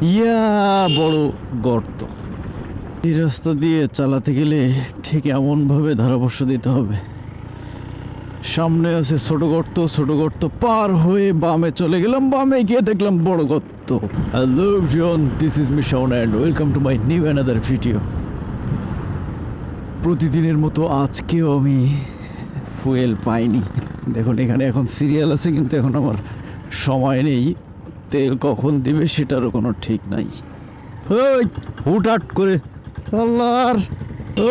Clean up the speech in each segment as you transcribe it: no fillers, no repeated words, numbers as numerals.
ইয়া বড় গর্ত। এই রাস্তা দিয়ে চালাতে গেলে ঠিক এমন ভাবে ধারাবর্ষ দিতে হবে। সামনে আছে ছোট গর্ত, ছোট গর্ত পার হয়ে বামে চলে গেলাম, বামে গিয়ে দেখলাম বড় গর্ত। Hello everyone, this is me Shaon and welcome to my new another video. প্রতিদিনের মতো আজকেও আমি ফুয়েল পাইনি। দেখুন এখানে এখন সিরিয়াল আছে, কিন্তু এখন আমার সময় নেই। তেল কখন দিবে সেটারও কোনো ঠিক নাই। ওই হুটহাট করে আল্লাহর,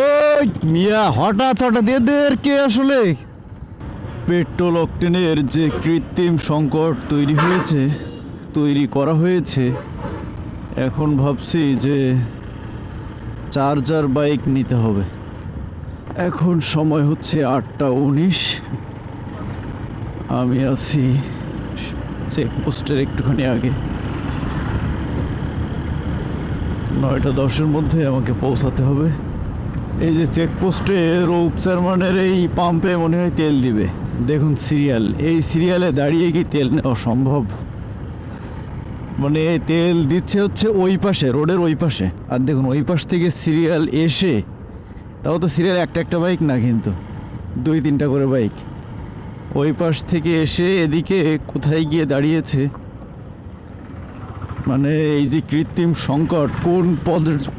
ওই মিয়া হঠাৎ এদের কে আসলে? পেট্রোল অকটেনের যে কৃত্রিম সংকট তৈরি করা হয়েছে, এখন ভাবছি যে চার্জার বাইক নিতে হবে। এখন সময় হচ্ছে 8টা 19। আমি আছি চেকপোস্টের একটুখানি আগে। 9টা 10-এর মধ্যে আমাকে পৌঁছাতে হবে। এই যে চেকপোস্টে রূপ চেয়ারম্যানের এই পাম্পে মনে হয় তেল দিবে। দেখুন সিরিয়াল, এই সিরিয়ালে দাঁড়িয়ে কি তেল নেওয়া সম্ভব? মানে তেল দিচ্ছে হচ্ছে ওই পাশে, রোডের ওই পাশে। আর দেখুন ওই পাশ থেকে সিরিয়াল এসে, তাও তো সিরিয়াল একটা বাইক না, কিন্তু 2-3টা করে বাইক ওই পাশ থেকে এসে এদিকে কোথায় গিয়ে দাঁড়িয়েছে। মানে এই যে কৃত্রিম সংকট কোন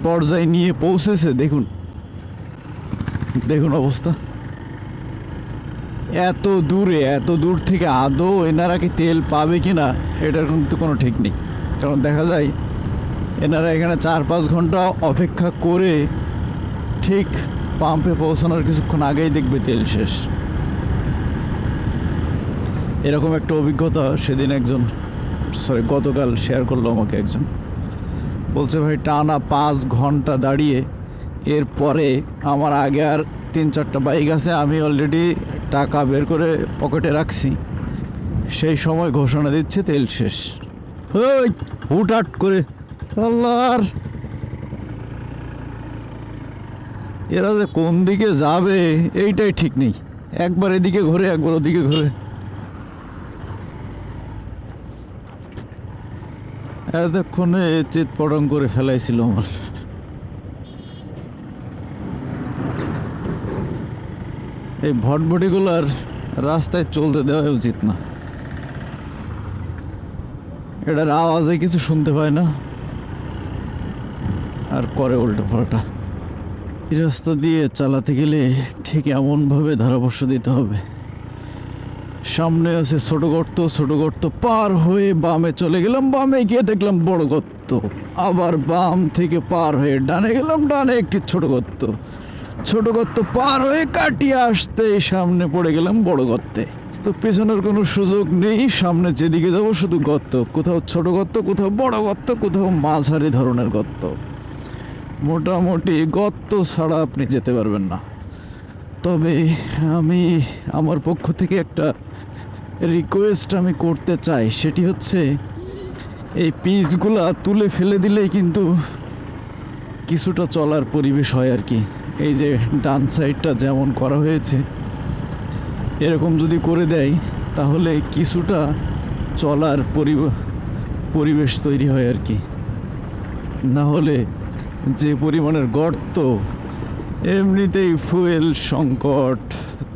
পর্যায়ে নিয়ে পৌঁছেছে দেখুন, দেখুন অবস্থা। এত দূর থেকে আদৌ এনারা কি তেল পাবে কিনা এটার কিন্তু কোনো ঠিক নেই। কারণ দেখা যায় এনারা এখানে 4-5 ঘন্টা অপেক্ষা করে ঠিক পাম্পে পৌঁছানোর কিছুক্ষণ আগেই দেখবে তেল শেষ। এরকম একটা অভিজ্ঞতা সেদিন গতকাল শেয়ার করলো আমাকে একজন। বলছে ভাই টানা 5 ঘন্টা দাঁড়িয়ে, এরপরে আমার আগে আর 3-4টা বাইক আছে, আমি অলরেডি টাকা বের করে পকেটে রাখছি, সেই সময় ঘোষণা দিচ্ছে তেল শেষ। ওই হুটহাট করে আল্লাহর, এরা যে কোন দিকে যাবে এইটাই ঠিক নেই। একবার এদিকে ঘুরে একবার ওদিকে ঘুরে। এতক্ষণে চিৎপটাং করে ফেলাইছিল আমার। এই ভটভটিগুলার রাস্তায় চলতে দেওয়া উচিত না। এটার আওয়াজে কিছু শুনতে পায় না আর করে উল্টো পাল্টা। এই রাস্তা দিয়ে চালাতে গেলে ঠিক এমন ভাবে ধারাবর্ষ দিতে হবে। সামনে আছে ছোট গর্ত, ছোট গর্ত পার হয়ে বামে চলে গেলাম, বামে গিয়ে দেখলাম বড় গর্ত। আবার বাম থেকে পার হয়ে ডানে গেলাম, ডানে একটি ছোট গর্ত। ছোট গর্ত পার হয়ে কাটিয়ে আসতে সামনে পড়ে গেলাম বড় গর্তে। তো পেছনের কোনো সুযোগ নেই, সামনে যেদিকে যাবো শুধু গর্ত। কোথাও ছোট গর্ত, কোথাও বড় গর্ত, কোথাও মাঝারি ধরনের গর্ত। মোটামুটি গর্ত ছাড়া আপনি যেতে পারবেন না। তবে আমি আমার পক্ষ থেকে একটা রিকোয়েস্ট আমি করতে চাই, সেটি হচ্ছে এই পিচগুলা তুলে ফেলে দিলেই কিন্তু কিছুটা চলার পরিবেশ হয় আর কি। এই যে ডান সাইডটা যেমন করা হয়েছে এরকম যদি করে দেয় তাহলে কিছুটা চলার পরিবেশ তৈরি হয় আর কি। না হলে যে পরিমাণের গর্ত, এমনিতেই ফুয়েল সংকট,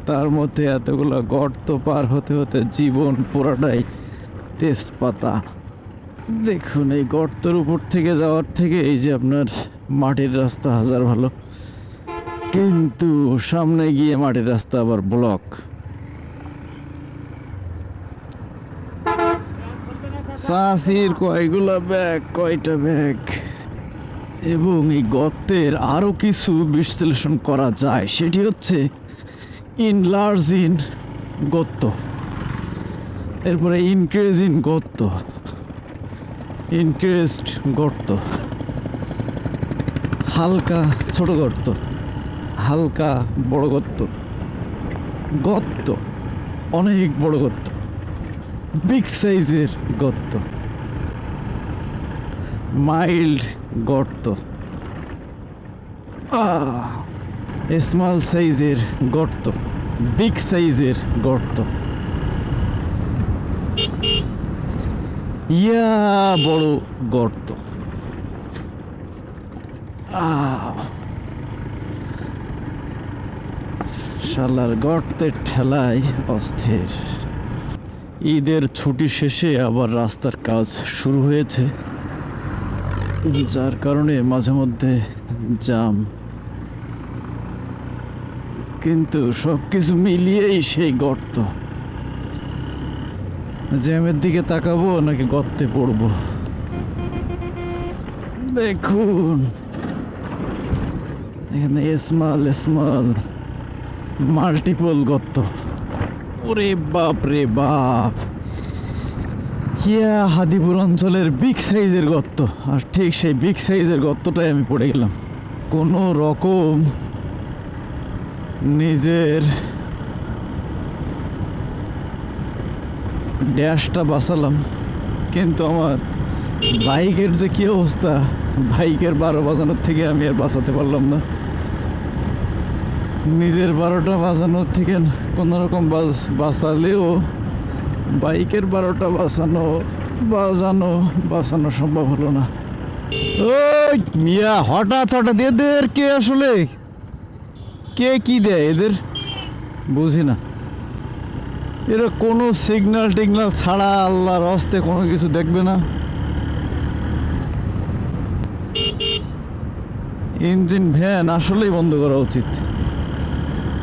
তার মধ্যে এতগুলো গর্ত পার হতে হতে জীবন পুরাটাই তেজপাতা। দেখুন এই গর্তের উপর থেকে যাওয়ার থেকে এই যে আপনার মাটির রাস্তা হাজার ভালো, কিন্তু সামনে গিয়ে মাটির রাস্তা আবার ব্লক। চাষির কয়টা ব্যাগ। এবং এই গর্তের আরো কিছু বিশ্লেষণ করা যায়, সেটি হচ্ছে ইনলার্জ ইন গর্ত, এরপরে ইনক্রিজ ইন গর্ত, ইনক্রিজড গর্ত, হালকা ছোট গর্ত, হালকা বড় গর্ত, গর্ত অনেক বড় গর্ত, বিগ সাইজের গর্ত, মাইল্ড গর্ত, স্মল সাইজের গর্ত, বিগ সাইজের গর্ত, ইয়া বড় গর্ত। আহ, শালার গর্তের ঠেলায় অস্থির। ঈদের ছুটি শেষে আবার রাস্তার কাজ শুরু হয়েছে, যার কারণে মাঝে মধ্যে জ্যাম, কিন্তু সবকিছু মিলিয়েই সেই গর্ত। জ্যামের দিকে তাকাবো নাকি গর্তে পড়বো? দেখুন এখানে স্মল স্মল মাল্টিপল গর্ত। ওরে বাপ রে বাপ, ইয়া হাদিপুর অঞ্চলের বিগ সাইজের গর্ত। আর ঠিক সেই বিগ সাইজের গর্তটাই আমি পড়ে গেলাম। কোনো রকম নিজের ড্যাশটা বাঁচালাম, কিন্তু আমার বাইকের যে কি অবস্থা, বাইকের 12 বাজানোর থেকে আমি আর বাঁচাতে পারলাম না। নিজের 12টা বাজানোর থেকে কোনো রকম বাঁচালেও বাইকের 12টা বাঁচানো সম্ভব হলো না। ওই মিয়া, হঠাৎ এদের কে আসলে কে কি দেয় এদের বুঝি না। এরা কোনো সিগন্যাল টিগনাল ছাড়া আল্লাহর হস্তে কোনো কিছু দেখবে না। ইঞ্জিন ভ্যান আসলেই বন্ধ করা উচিত।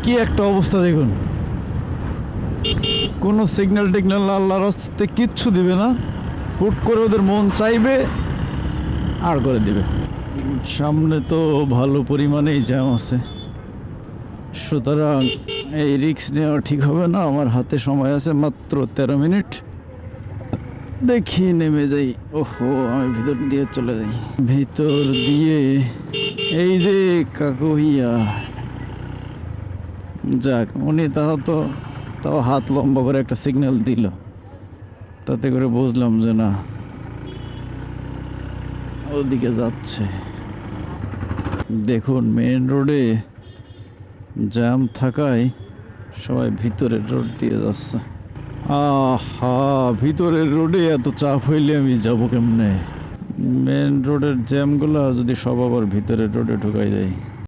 কি একটা অবস্থা দেখুন, কোনো সিগন্যাল টিগনাল আল্লাহর হস্তে কিচ্ছু দিবে না, হুট করে ওদের মন চাইবে আর করে দিবে। সামনে তো ভালো পরিমাণেই জ্যাম আছে, সুতরাং এই রিস্ক নেওয়া ঠিক হবে না। আমার হাতে সময় আছে মাত্র 13 মিনিট। দেখি নেমে যাই। ওহো, আমি ভিতর দিয়ে চলে যাই। ভিতর দিয়ে এই যে কাকুইয়া, যাক উনি তাও হাত লম্বা করে একটা সিগন্যাল দিল, তাতে করে বুঝলাম যে না ওদিকে যাচ্ছে। দেখুন মেইন রোডে জ্যাম থাকায় সবাই ভিতরের রোড দিয়ে যাচ্ছে। আহা, ভিতরের রোডে এত চাপ হইলে আমি যাবো কেমনে? মেইন রোডের জ্যামগুলো যদি সব আবার ভিতরের রোডে ঢুকাই যায়।